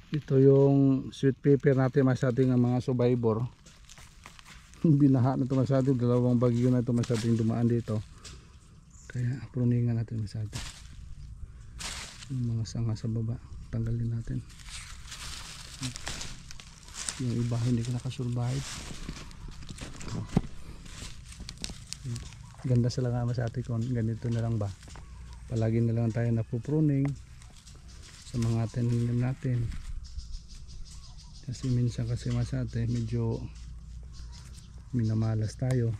Ito yung sweet pepper natin masyadong ng mga survivor. Binaha na ito masyadong, dalawang bagyo na ito masyadong dumaan dito. Kaya pruningan natin masyado. Yung mga sanga sa baba, tanggalin natin. Yung iba hindi ko nakasurvive. Ganda sila nga masyado kung ganito na lang ba. Palagi na lang tayo napupruning sa mga taniman natin. Kasi minsan kasi masate medyo minamalas tayo.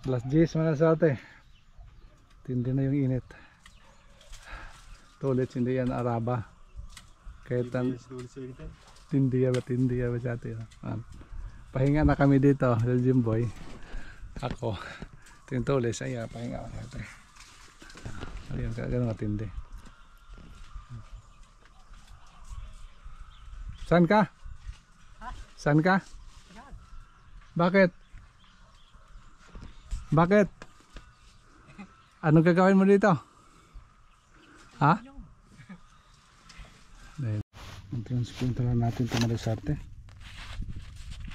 Alas 10 masate. Tindi na yung init. Tulit hindi yan araba. Kahit tindi ya masate. Pahinga na kami dito sa Jimboy. Ako. Tintulis ay pahinga masate. Ayun kagano matindi. Saan ka? Saan ka? Bakit? Bakit? Anong gagawin mo dito? Ha? Transplant lang natin ito marisarte.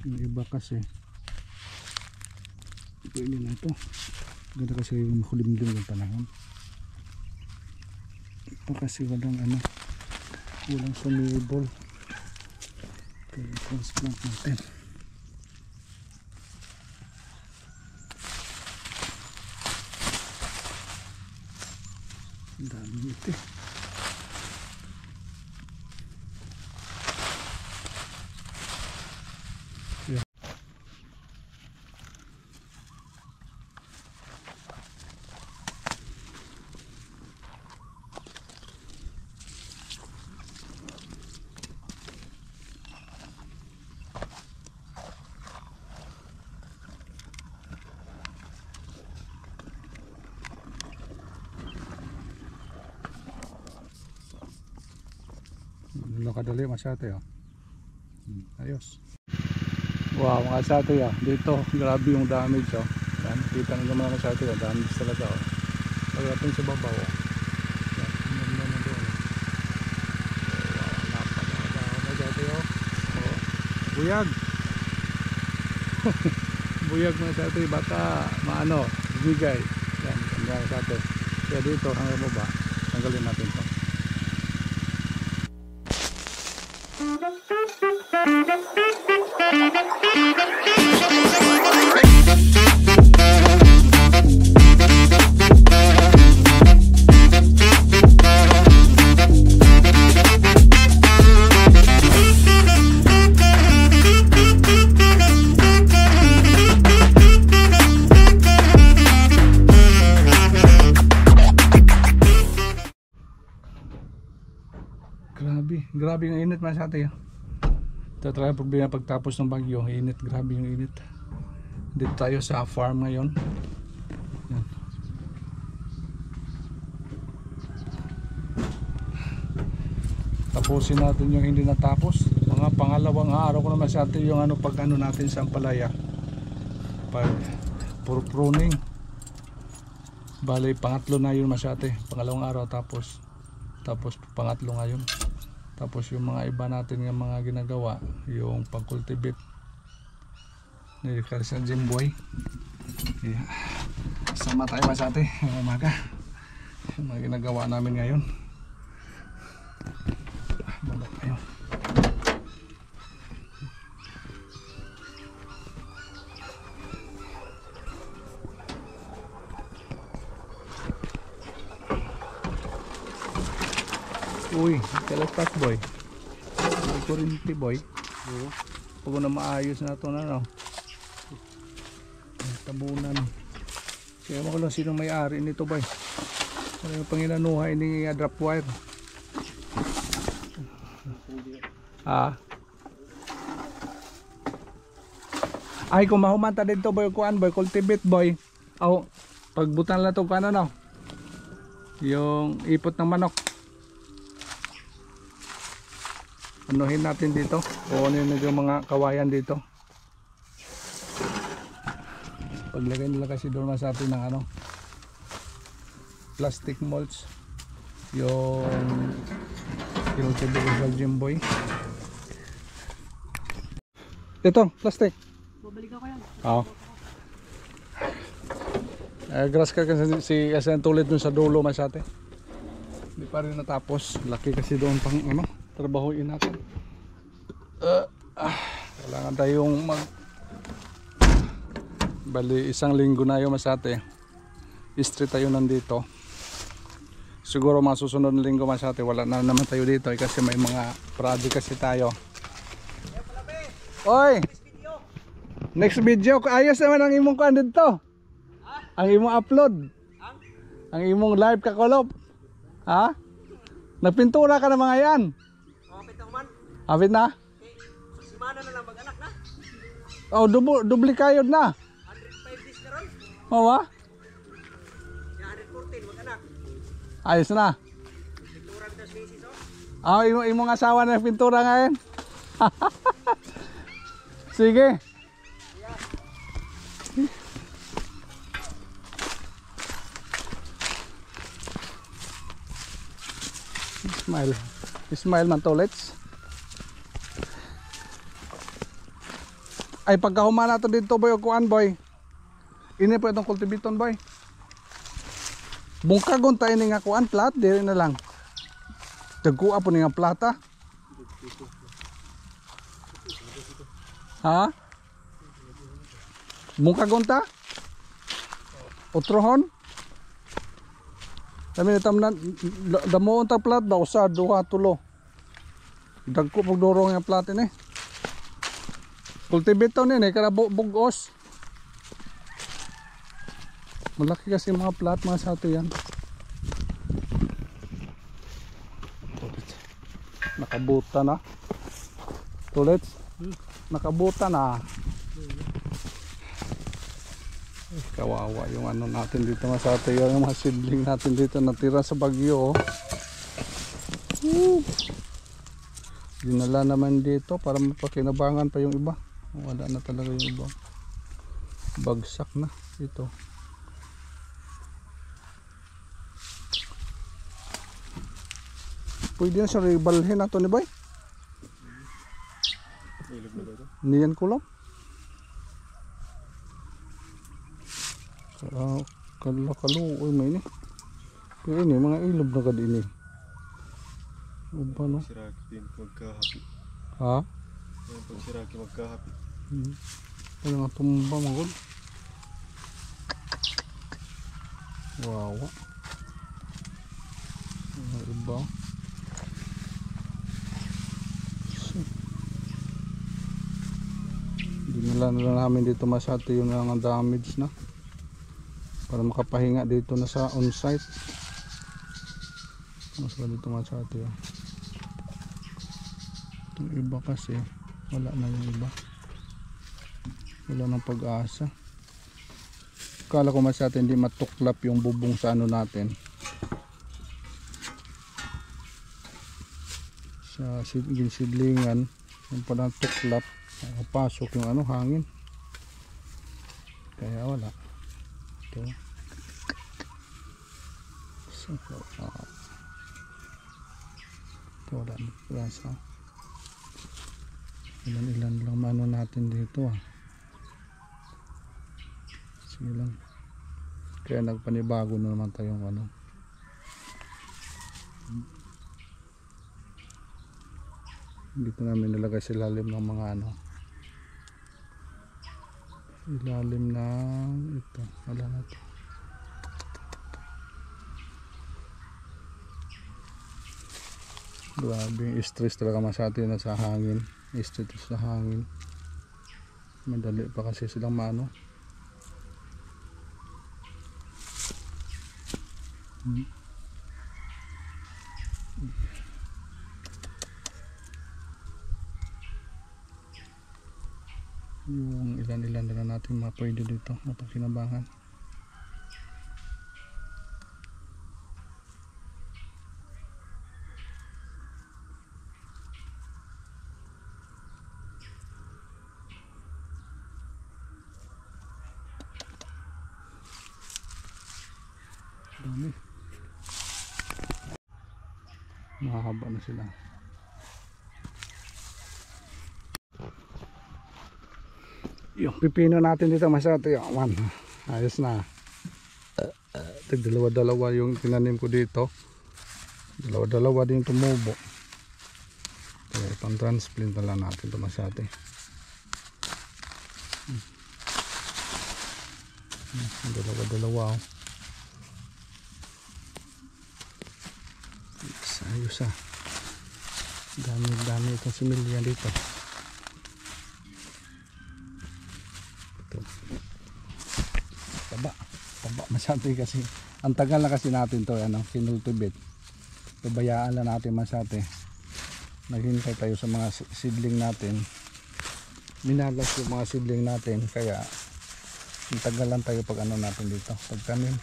Yung iba kasi pwede na ito. Ganda kasi yung makulimlim yung panahon. Ito kasi walang sumibol. Transplant natin. Ang dami ito. Kadali masate ayos. Wow mga masate dito grabe yung damage yan, kita nyo mga masate damage talaga pagdating sa babaw yan, buyag buyag mga masate baka maano bigay yan mga masate kaya dito hanggang baba tanggalin natin ito. Grabe yung init man sa atin. Ito talaga problema pagtapos ng bagyo, init, grabe yung init. Dito tayo sa farm ngayon. Yan. Tapusin natin yung hindi natapos. Mga pangalawang araw ko naman sa atin yung pag natin sa Ampalaya. Pag pruning. Bali pangatlo na yun masyate. Pangalawang araw tapos pangatlo ngayon. Tapos yung mga iba natin yung mga ginagawa, yung pag-cultivate ni Carson Jimboy. Yeah. Sama tayo masate ng umaga. Yung mga ginagawa namin ngayon. Balik tayo. Uy, kalapat boy. May kurinti boy. Pag na maayos na ito na tabunan. Kaya mo ko lang sino may-ari nito boy. Ano yung panginanuhay ni drop wire. Ay kung mahumanta dito boy kuan boy cultivate boy. Aw pagbutan lang to kuan yung ipot ng manok. Anuhin natin dito o ano yung mga kawayan dito. Paglagay nila kasi doon sa atin ng plastic mulch yung Kilted Belgian boy. Ito, plastic. Babalik ako yan. Oo. Grass ka kasi ang tulit dun sa dulo masyate. Hindi pa rin natapos. Laki kasi doon pang ano, trabahuin natin. Kailangan tayong bali 1 linggo na yung masyate. Street tayo nandito. Siguro masusunod na linggo masyate wala na naman tayo dito kasi may mga project kasi tayo. Oy! Next video, ayos naman ang imong kuan dito. Ang imong upload. Ang imong live kakolop. Ha? Nagpintura ka na mga yan. Kapit ako man. Hapit na? Simana na lang mag-anak na. Oh, dubli kayod na. 105 days na ron. Oo ba? Yan, 114 mag-anak. Ayos na. Pintura kita species oh. Ah, imong asawa na pintura ngayon. Sige. Smile. Smile man to, let's. Ay pagkahuman nato dito boy o kuan boy. Ini po itong cultivaton boy. Bungkagon tayo ni nga kuan plat, diri na lang. Dagkuha po ni nga plata. Ha? Bungkagon ta? Otrohon? Kami natamnan damo unta plat ba usa duha tulo. Dagko pag dorong nga plat ini. Cultivator ni kada bugos. Malaki kasi mga plat mga sa ato yan. Nakabuta na. Tulit. Nakabuta na. Kawawa yung ano natin dito mga sa ato yung mga seedling natin dito natira sa bagyo. Dinala naman dito para mapakinabangan pa yung iba. Wala na talaga yung iba. Bagsak na ito. Pwede na siya ribalhin nato ni Bay. Niyan ko lang. Kalo-kalo may ini. Pero ini mga ilob na kad ini. Uba no. Siraki din magkahapit. Ha? Yan pag siraki magkahapit. Ano nga tumba magod. Wow. Iba. Dinala na lang namin dito masyado yung mga damage na. Para makapahinga dito na sa on-site. Mas ba dito masyado yun. Itong iba kasi wala na yung iba. Wala nang pag-asa. Kala ko masyado hindi matuklap yung bubong sa ano natin. Sa sidlingan yung palang tuklap. Pasok yung ano hangin. Kaya wala. Ito. So, ito wala na pag-asa. Ilan lang mano natin dito ah. Sige lang. Kaya nagpanibago na naman tayong ano. Dito namin nilagay sa ilalim ng mga ano. Ilalim ng ito. Wala na ito. Grabe yung stress talaga masyado na sa hangin. Stress sa hangin. Madali pa kasi silang maano. Yung ilan-ilan na natin mapwede dito mapakinabangan. Dami. Mahaba na sila. Yung pipino natin dito masate, one. Ayos na. Dalawa-dalawa yung tinanim ko dito. Dalawa-dalawa din tumubo. Kaya pang transplant na lang natin ito masate. Dalawa-dalawa. Ayos ah. Dami itong similya dito. Ito. Taba masyado kasi. Ang tagal na kasi natin to kinultivate. Pabayaan lang natin masyado. Naghintay tayo sa mga seedling natin. Minalas yung mga seedling natin kaya ang tagal lang tayo pag natin dito. Pag tanim.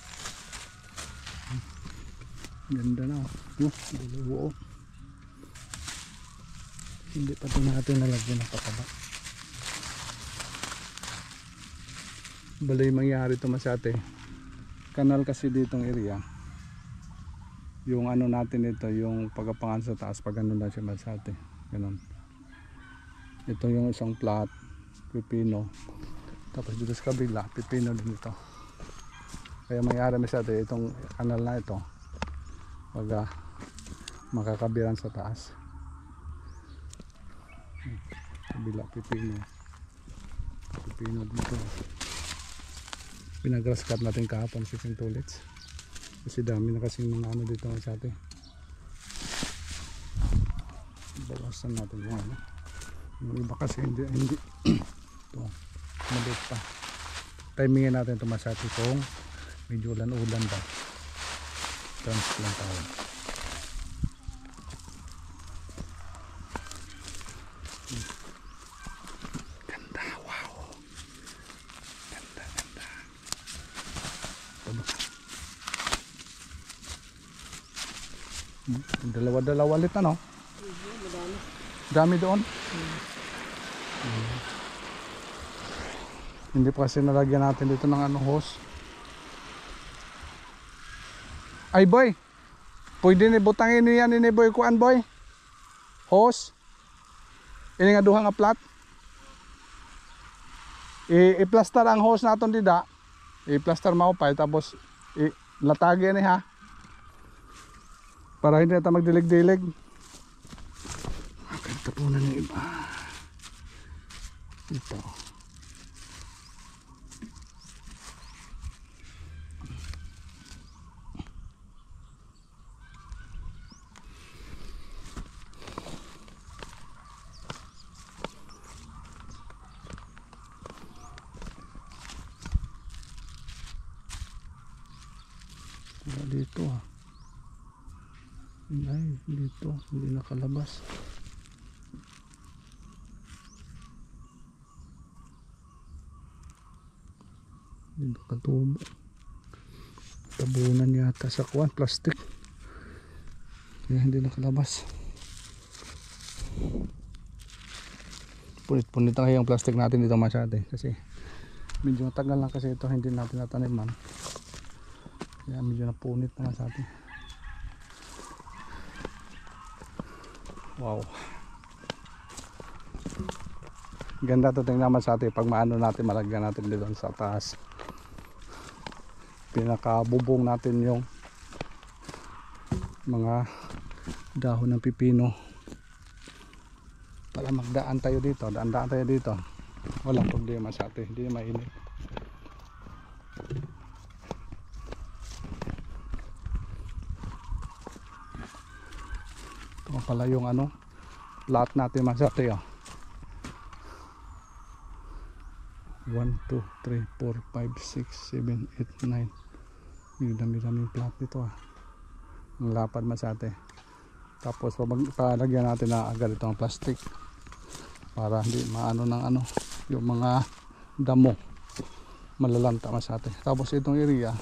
Ganda na. Dalawa. Hindi pa ito natin nalagyan ng pataba. Balay mangyari ito masyate. Kanal kasi ditong area. Yung natin ito, yung pagkapangan sa taas, pag lang siya masyate. Ganun. Ito yung isang plot, pipino. Tapos dito sa kabila, pipino din ito. Kaya mangyari masyate itong kanal na ito. Pag makakabiran sa taas. Kabila, pipino dito. Pinag-grass cut natin kahapon 15 tullets kasi dami na kasing mga dito sa atin. Bawasan natin yung iba kasi hindi ito maliit pa. Timingin natin ito masati kung medyo ulan ba transplant tayo. Dalawa-dalawa ulit dami doon. Hindi pa kasi nalagyan natin dito ng hose. Ay boy, pwede ni butangin niya ni boy kuan boy hose ini nga duha nga plat i-plaster ang hose naton dida, i-plaster maupay tapos latagi ni ha para hindi natin magdilig-dilig. Tapunan ng iba ito. Dito ay dito hindi nakalabas. Hindi nakatubo. Tabunan yata sa kuwan plastic kaya hindi nakalabas. Punit-punit ang yung plastic natin dito masyado kasi medyo matagal lang kasi ito hindi natin nataniman. Kaya medyo napunit naman sa atin. Wow. Ganda to tingnan naman sa atin pag maano natin malagyan natin dito sa taas. Pinakabubong natin yung mga dahon ng pipino para magdaan tayo dito. Daan tayo dito. Walang problema sa atin. Hindi mainit. Ito pala yung lahat natin masate 1, 2, 3, 4, 5, 6, 7, 8, 9 yung dami-daming plat nito ang lapad masate. Tapos palagyan natin na agad itong plastic para hindi maano ng yung mga damo malalanta masate. Tapos itong area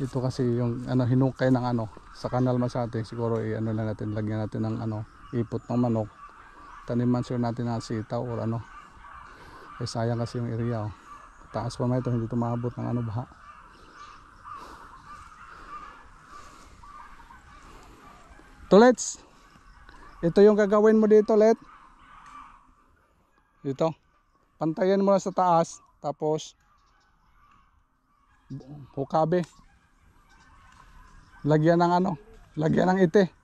ito kasi yung hinukay ng sa kanal masate siguro lang natin lagyan natin ng ipot ng manok, taniman sure natin ng sitaw or sayang kasi yung area taas pa ito hindi ito maabot ng baha. Tulets, ito yung gagawin mo dito, Let. Dito. Pantayan mo na sa taas. Tapos, hukabe. Lagyan ng ano? Lagyan ng ite.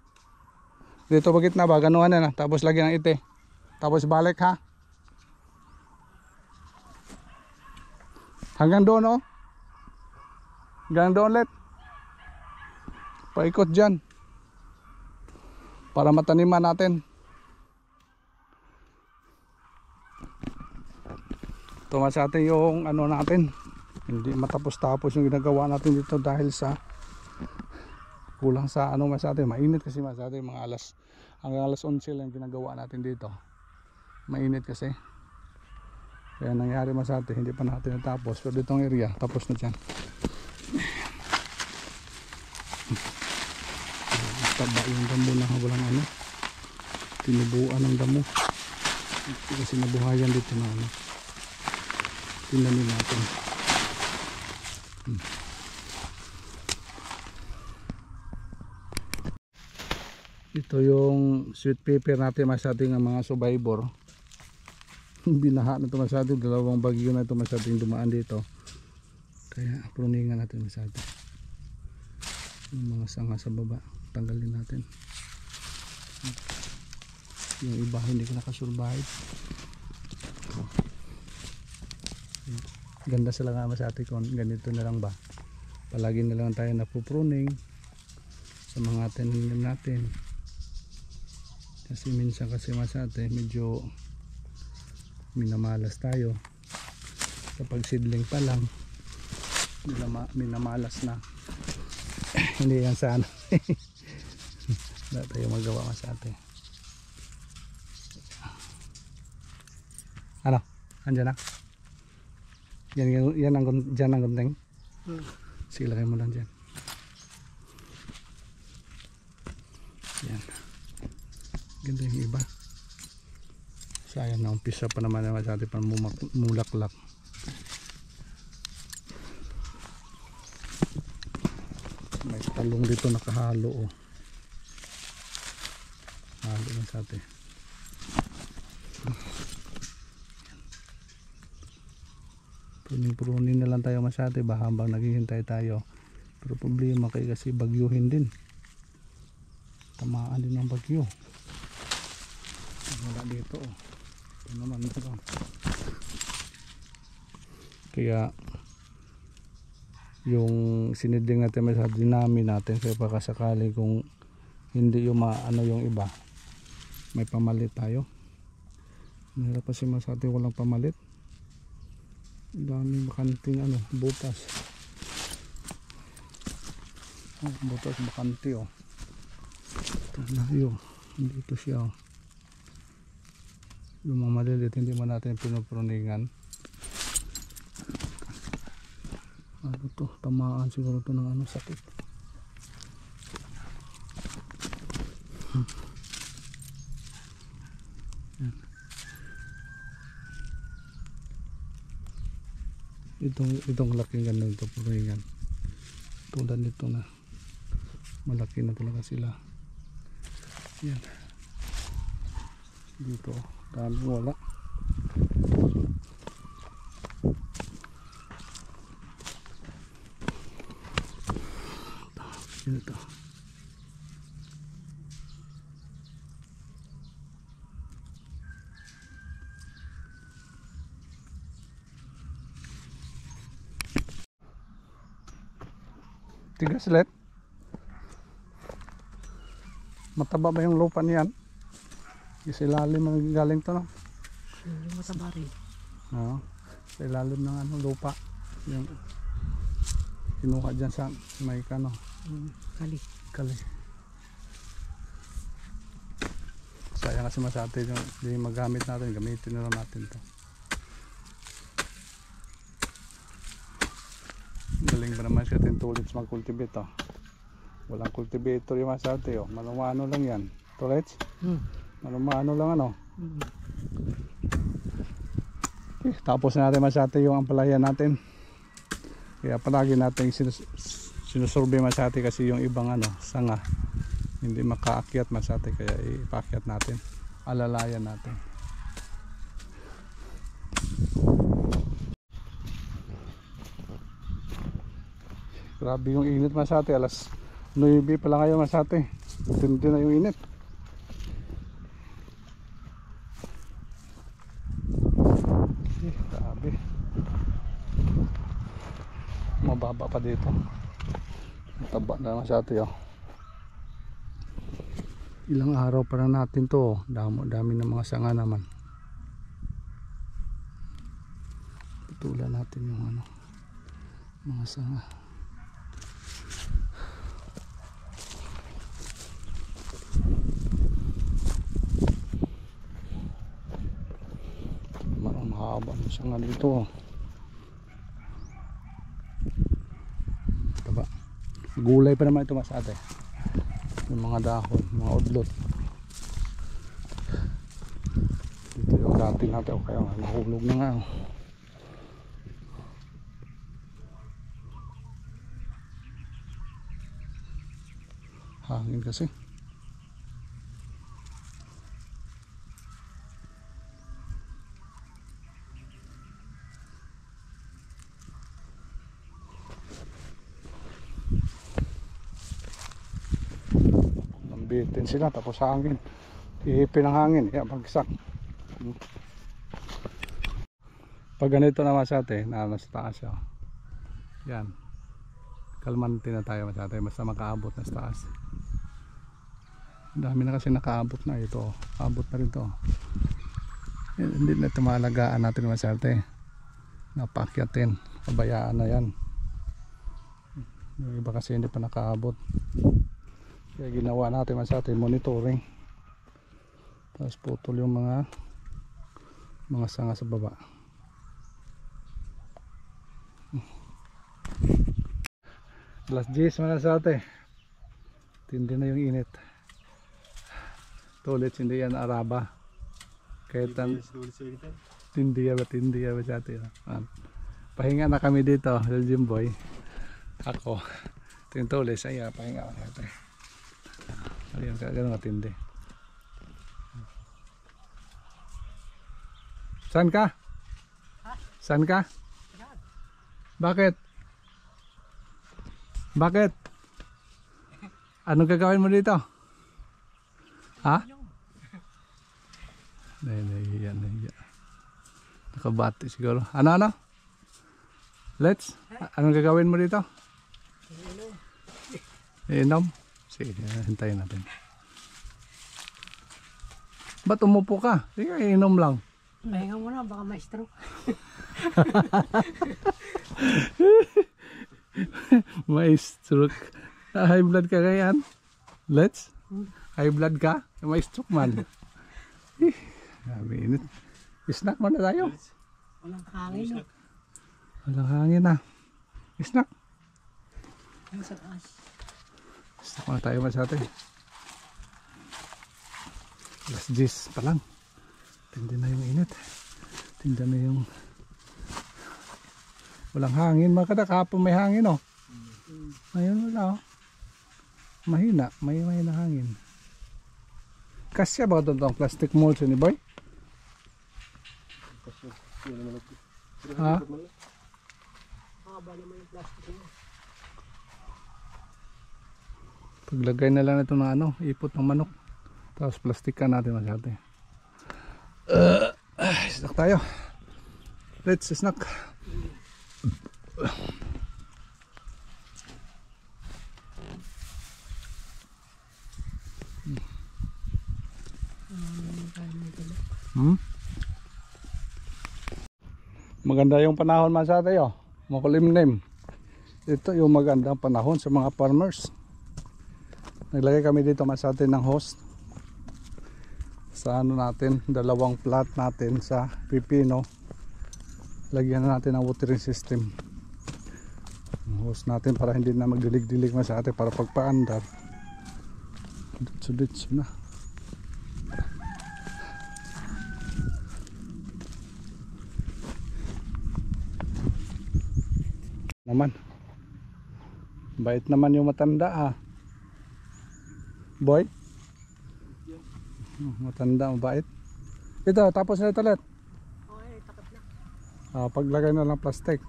Dito bagit na ba? Ganuhan na. Tapos lagyan ng ite. Tapos balik ha. Hanggang doon oh. Hanggang doon, Let. Paikot dyan. Para mataniman natin. Tuma sa atin yung ano natin. Hindi matapos-tapos yung ginagawa natin dito dahil sa kulang sa ano mas atin. Mainit kasi mas atin mga hanggang alas 11 lang ginagawa natin dito. Mainit kasi. Kaya nangyari mas atin, hindi pa natin natapos. Pero ditong area, tapos na dyan. Taba yung damo na walang ano. Tinubuan ng damo. Kasi nabuhayan dito na ano. Tinanin natin. Ito yung sweet pepper natin masyadong mga survivor. Binaha na ito masyadong. Dalawang bagyo na ito masyadong dumaan dito. Kaya pruningan natin masyadong. Yung mga sanga sa baba. Tanggalin natin. Yung iba hindi ko nakasurvive. Ganda sila nga sa atin kung ganito na lang ba. Palagi na lang tayo napupruning sa mga tanim natin. Kasi minsan kasi mas atin medyo minamalas tayo. Kapag seedling pa lang minamalas na. Hindi yan sana. Wala tayo magawa mas atin. Ano? Andyan na? Yan ang dyan ang gunting. Sige, lagay mo lang dyan. Yan. Ganda yung iba. Sayang na umpisa pa naman sa atin pang mulaklak. May talong dito nakahalo oh. Halo na sa atin. Pruning na lang tayo masyado ba habang naghihintay tayo. Pero problema kayo kasi bagyuhin din. Tamaan din ng bagyo. Wala dito oh. Ito naman ito. Kaya yung sinidling natin masyado dinamin natin kaya pakasakali kung hindi yung ano yung iba may pamalit tayo. Mahirap kasi masyado walang pamalit. Daming bakanting ano, butas. Oh, butas bakanti oh. Ito na yun. Dito siya oh. Yung mga malilit hindi man natin pinupruningan. Ano to? Tamaan siguro to ng ano sakit. Yan. Itong laking ganun ito puringan. Tulad nito na malaki na talaga sila. Yan. Dito dami wala. Ito. Tigas Let. Mataba ba yung lupa niyan? Kasi ilalim ang galing to no? Yung mataba rin. Oo. Sa ilalim ng ano, lupa. Yung kinuha dyan sa may kano. Kali. Sayang kasi masate yung hindi magamit natin. Gamitin na lang natin to. Galing ba naman siya tulits mag-cultivate oh. Walang cultivator yung masate oh. Malumano lang yan. Tulits? Malumano lang ano. Okay, tapos na natin masate yung ampalaya natin. Kaya palagi natin sinusurvey masate kasi yung ibang ano, sanga hindi makaakyat masate, kaya ipakyat natin, alalayan natin. Grabe yung init masate, alas 9 pa lang kayo masate, tindi na yung init. Grabe, mababa pa dito, taba na masate oh. Ilang araw pa na natin to, dami ng mga sanga naman. Pitulan natin yung ano, mga sanga. Mahaba ng sanga dito. Taba. Gulay pa naman ito masate. Yung mga dahon, mga udlot. Dito yung dati natin, o kaya nahulog na nga. Hangin kasi. Bitin sila tapos hangin, ihipin ng hangin, kaya bagsak. Pag ganito naman sa atin, nasa taas siya, yan, kalmante na tayo sa atin, basta makaabot na sa taas. Dami na kasi nakaabot na ito, abot na rin to. Yan, hindi na ito maalagaan natin naman sa atin, napakyatin, pabayaan na yan. Yung iba kasi hindi pa nakaabot, kaya ginawa natin sa atin monitoring, tapos putol yung mga sanga sa baba. Alas 10 man sa atin, tindi na yung init. Tulit hindi yan araba, kahit tindi ya ba sa atin. Pahinga na kami dito sa Jimboy, ako ito yung tulis, ay pahinga ako sa atin. Ayan, gano'n matindi. Saan ka? Saan ka? Bakit? Bakit? Anong gagawin mo dito? Ha? Nahiya. Nakabati siguro. Ano? Let's? Anong gagawin mo dito? Inom? Sige, hintayin natin. Ba't umupo ka? Sige, inom lang. Pahinga muna, baka may stroke. May stroke. High blood ka ngayon? Let's? High blood ka? May stroke man. Grabe init. Snack muna tayo. Walang hangin, no? Walang hangin na. Snack. Ang sa taas. Snack muna tayo mas atin. Alas 10 pa lang. Tindi na yung init. Tindi na yung walang hangin. Mga kada kahapon may hangin oh. Ngayon wala oh. Mahina. May mahina hangin. Kasya ba ito ang plastic molds ni boy? Ha? Haba naman yung plastic mo. Paglagay na lang ito ng ano, ipot ng manok. Tapos plastikan natin masyado. Snack tayo. Let's snack. Maganda yung panahon man sa tayo. Makulimlim. Ito yung magandang panahon sa mga farmers. Naglagay kami dito man sa atin ng host. Sa ano natin, dalawang plat natin sa pipino. Lagyan na natin ng watering system. Ang host natin para hindi na magdilig-dilig man sa atin, para pagpaandar. Ditso na. Naman bait naman yung matanda ah. Boy? Matanda, mabait. Ito, tapos na ito ulit. Okay, takot na. Paglagay na lang plastic.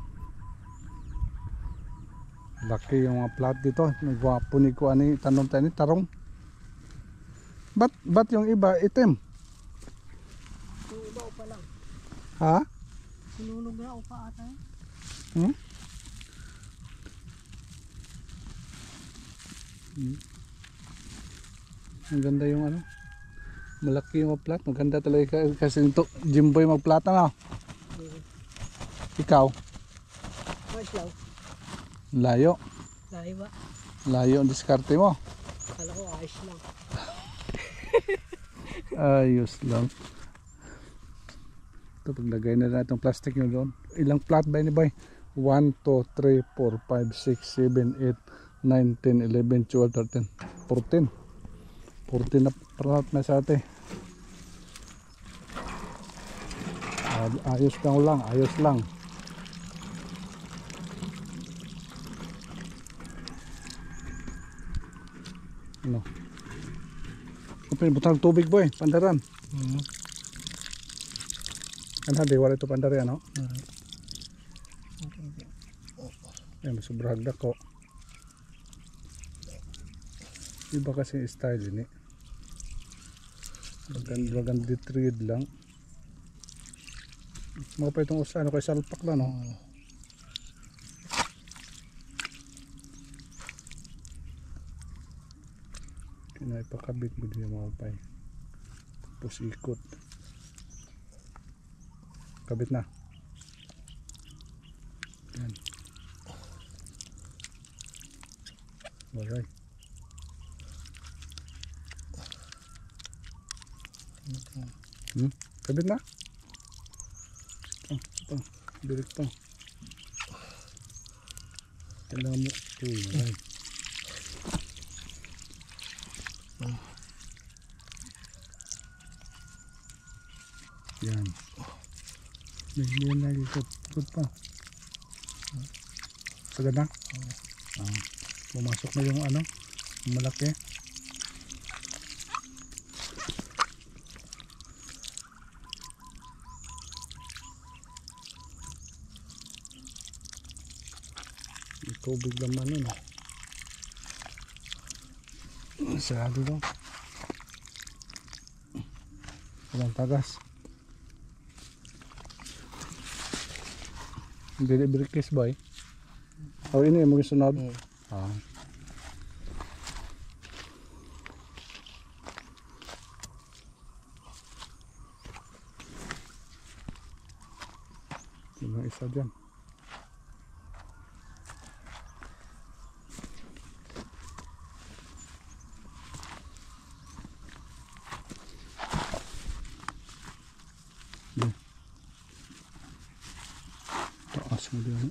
Laki yung mga plat dito. Nagwapunig ko ani tanong tayo ni tarong. Ba't yung iba itim? Yung iba upa lang. Ha? Sinunog na upa ata. Hmm? Ang ganda yung ano. Malaki yung plat. Maganda talaga kasi ito Jimboy magplata na. Ikaw? Mas lang. Layo. Lahi ba? Layo ang diskarte mo. Kala ko ayos lang. Ayos lang. Ito paglagay na natin itong plastic nyo doon. Ilang plat ba ni boy? 1, 2, 3, 4, 5, 6, 7, 8, 9, 10, 11, 12, 13, 14. 14 na plat na sa atin. Ayos lang, ayos lang. Ano? Kapag butang tubig boy, pandaran. Ano di wala ito pandaran, no? Yan, sobrang dako. Iba kasi yung style ini. Bagan trade lang. Mga pa itong usa, ano kay salpak lang, no? Ipakabit mo din yung mga upay. Tapos ikot. Kabit na. Yan. Alright. Kabit na. Ito. Direkto. Kailangan mo. Alright. Yan. Nagbiyan lagi ikot pa. Sagad na? Pumasok na yung ano, malaki. Yung tubig laman nun. Sarado daw. Walang tagas. Hindi birikis boy. Oh, ini yung mga sunod. Yung isa dyan. Taas mo dyan.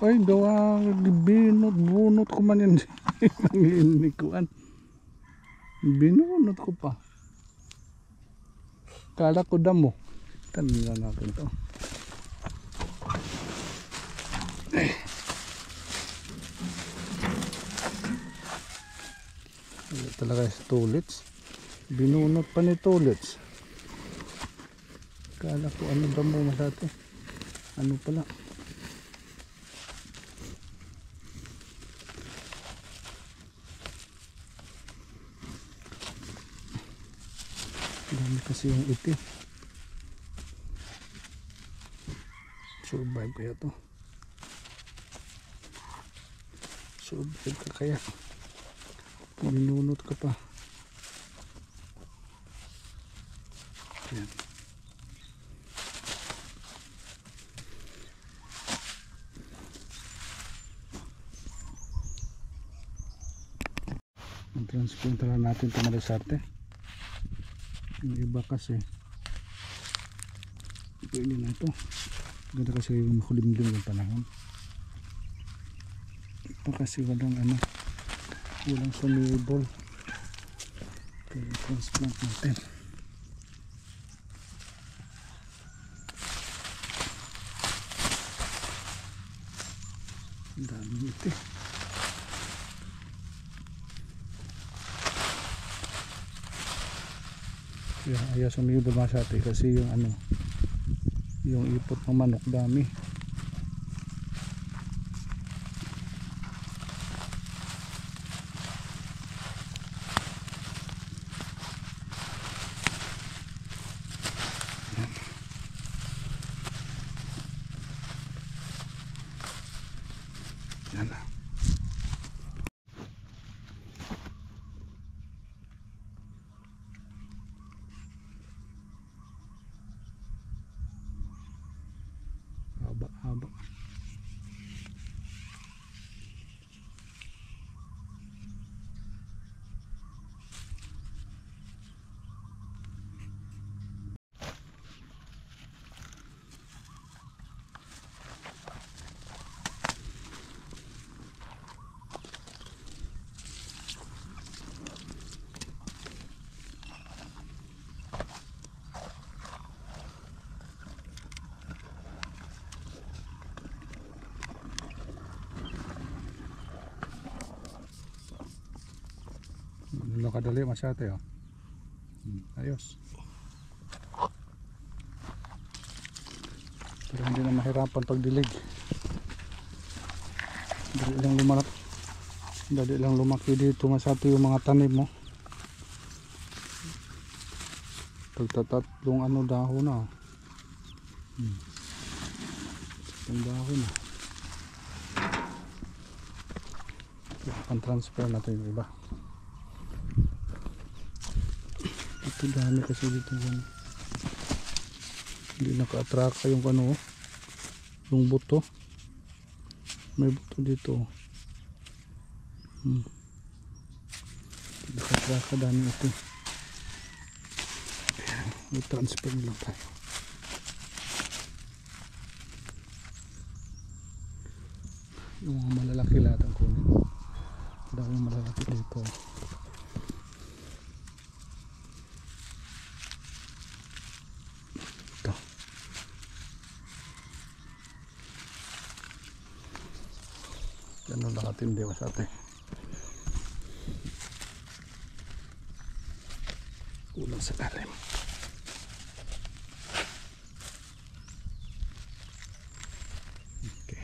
Ay, gawa bunot ko man yan. Nanginikuan. Binunot ko pa. Kala ko damo. Tanila natin to. Wala talaga sa tullets. Binunot pa ni tullets. Kala ko ano damo na dati. Ano pala. Dami kasi yung iti. Survive kaya to. Survive ka kaya. Minunot ka pa. Ayan. Transplant lang natin ito Marisarte. Yung iba kasi pwede na ito. Ganda kasi yung makulimlim yung panahon. Ito kasi walang ano, walang sumibol. Kaya transplant natin. Ang dami ito eh. Kaya ayaw sumibol masyado kasi yung ano, yung ipot ng manok dami. Yan na. Haba. Ano kadali masyate oh. Ayos. Pero hindi na mahirapan pagdilig. Dali lang lumaki dito masyate yung mga tanim mo. Pagtatatlong ano dahon na. Ang dahon na. Pan-transfer natin yung iba. Ito dami kasi dito yan. Hindi naka-attract yung ano, yung buto. May buto dito. Naka-attract ka dami ito. I-transfer lang tayo. Yung mga malalaki lahat ang kunin. Dami malalaki dito. Ito. Ganun lang katindi sa atin. Kulang sa lalim. Okay.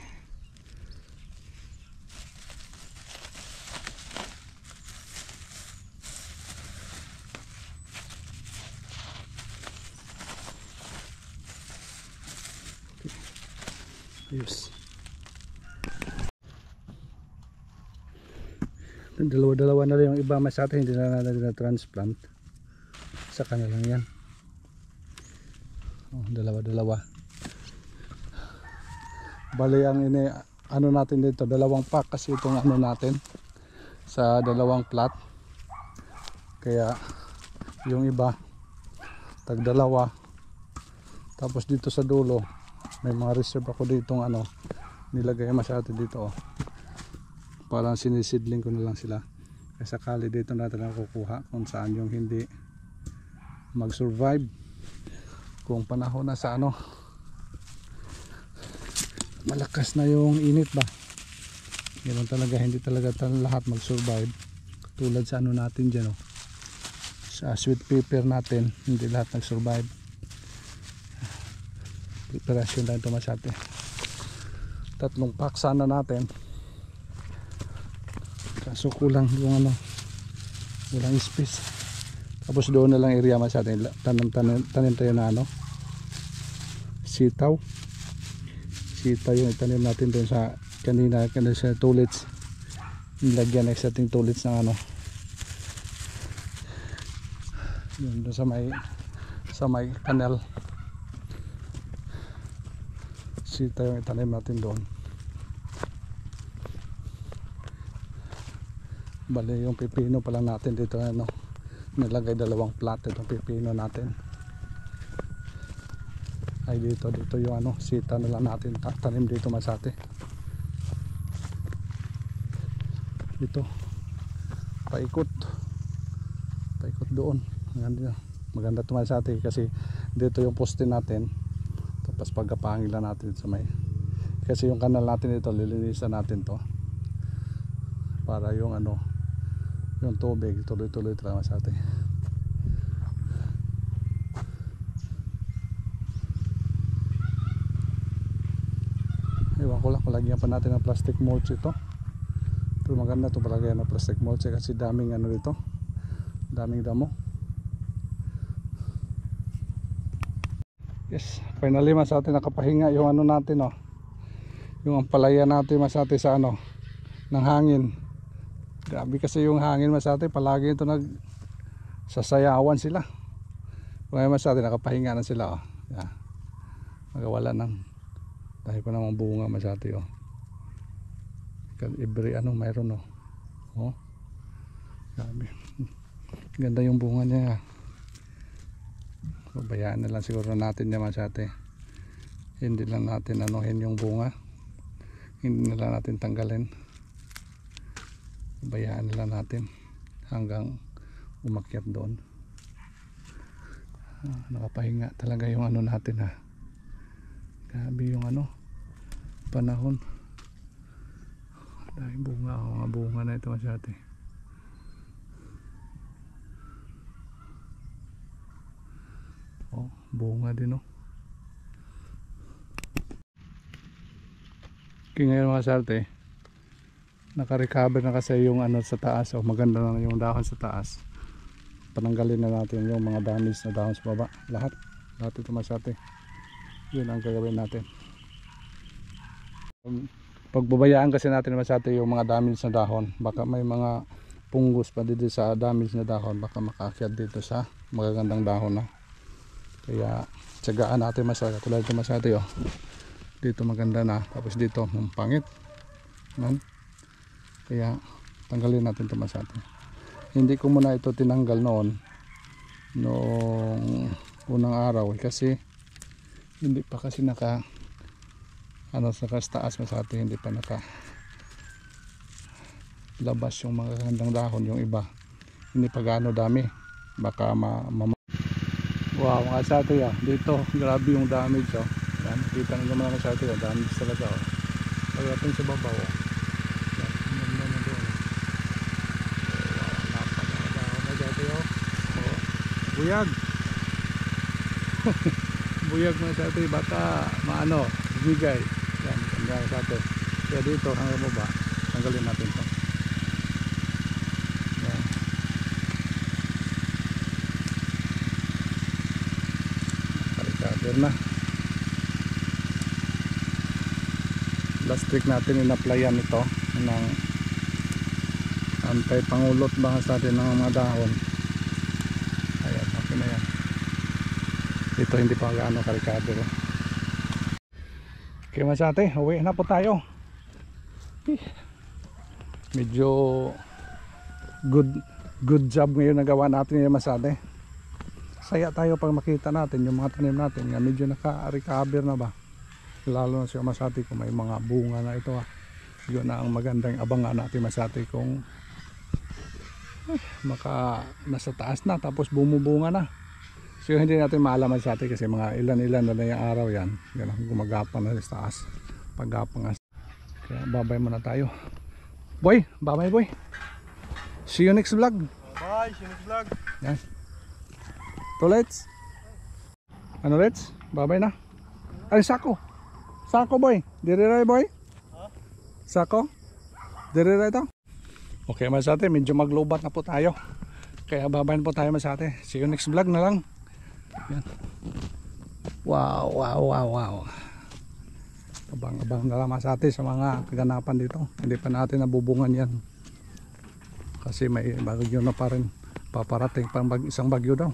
Ayos. Dalawa-dalawa na lang yung iba mas atin, hindi na natin na transplant. Sa kanila lang yan. Oh, dalawa-dalawa. Bali ang ano natin dito, dalawang pack kasi itong ano natin sa dalawang plat. Kaya yung iba tag dalawa. Tapos dito sa dulo may mga reserve ako ditong ano nilagay masyado dito oh. Parang sinisidling ko na lang sila. Kaya sakali dito natin ang kukuha kung saan yung hindi mag-survive kung panahon na sa ano malakas na yung init ba. Ganun talaga, hindi talaga lahat mag-survive. Tulad sa ano natin dyan oh. Sa sweet pepper natin, hindi lahat nag-survive. Preparasyon lang ito masyate. 3 pack sana natin. Kaso kulang yung ano, kulang space. Tapos doon na lang area masyate. Tanim tayo na ano, sitaw yung itanim natin doon sa kanina sa tullets. Nilagyan na sa ating tullets ng ano yun, doon sa may canal. Sitaw yung itanim natin doon. Bali yung pipino pa lang natin dito ano, nilagay 2 plat itong pipino natin. Ay dito yung ano, sita na lang natin tanim dito masate. Dito paikot doon. Maganda ito masate kasi dito yung poste natin. Tapos pagkapangin lang natin sa may Kasi yung kanal natin ito, lilinisan natin to para yung ano, yung tubig tuloy-tuloy talaga sa atin. Ewan ko lang kung lagyan pa natin ng plastic mulch ito. Pero maganda ito palagyan ng plastic mulch kasi daming ano dito, daming damo. Yes, finally Masate nakapahinga yung ano natin, oh. Yung ampalaya natin Masate sa ano ng hangin. Grabe kasi yung hangin Masate, palagi ito sasayawan sila. Kaya Masate nakapahinga na sila, oh. Yeah. Magawala ng dahil pa namang bunga Masate, oh. Every ano mayroon, oh. Oh. Grabe. Ganda yung bunga niya. Bayaan na lang siguro natin niya Masate. Hindi lang natin anuhin yung bunga. Hindi na lang natin tanggalin. Bayaan na lang natin hanggang umakyat doon. Nakapahinga talaga yung ano natin, ha. Grabe yung ano panahon. Dahil bunga, mga bunga na ito Masate. Oh, bunga din, oh. Okay, ngayon Masate, naka-recover na kasi yung ano sa taas, oh. Maganda na yung dahon sa taas. Pananggalin na natin yung mga damage na dahon sa baba. Lahat ito Masate. Yun ang gagawin natin. Pagbabayaan kasi natin Masate yung mga damage na dahon, baka may mga punggos pa dito sa damage na dahon, baka makaakyat dito sa magagandang dahon na. Kaya tsagaan natin Masate. Tulad ito Masate, oh. Dito maganda na, tapos dito pangit. Kaya tanggalin natin ito Masate. Hindi ko muna ito tinanggal noong unang araw kasi hindi pa kasi naka ano sa taas Masate, hindi pa naka labas yung mga gandang dahon, yung iba hindi pa gaano dami, baka wow mga Masate, ah. Dito grabe yung damage, oh. Yan, kita nyo mga Masate, oh. Damage talaga, oh. Pagdating sa babaw, oh. Yan, na doon, oh. Wow, napakadahon Masate, oh. Oh. Buyag buyag Masate, baka maano bigay. Yan, ganda Masate. Kaya dito hanggang baba tanggalin natin ito. Yan. Recover na. Last trick natin, in-applyan ito ng anti-pangulot ba sa atin ng mga dahon. Ayan, okay na yan. Ito hindi pa gaano ka-recover, oh. Okay Masate, uwi na po tayo. Medyo good job ngayon nagawa natin yung Masate. Saya tayo pag makita natin yung mga tanim natin nga medyo naka-recover na ba. Lalo na siya Masate kung may mga bunga na ito, ha. Yun na ang magandang abangan natin Masate kung nasa taas na tapos bumubunga na. So hindi natin maalaman Masate kasi mga ilan-ilan na yung araw yan. Yan ang gumagapang na sa taas. Paggapang. Kaya babay muna tayo. Boy, babay boy. See you next vlog. Bye, see you next vlog. Yan. To let's. Ano let's? Babay na. Ay sako. Sako boy. Diriray boy. Sako. Diriray ito. Okay Masate, medyo maglobat na po tayo. Kaya babayan po tayo Masate. See you next vlog na lang. Yan. Wow. Abang-abang na lang Masate sa mga kaganapan dito. Hindi pa natin nabubungan yan. Kasi may bagyo na pa rin. Paparating pang isang bagyo daw.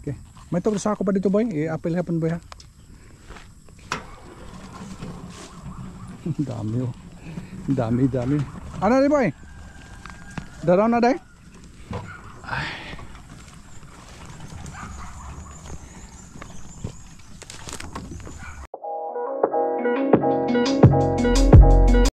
Okay. May sa ako pa dito boy. I-apple hapon boy, ha. Dami, oh. Dami. Ano rin boy? Daraw na day? Ay.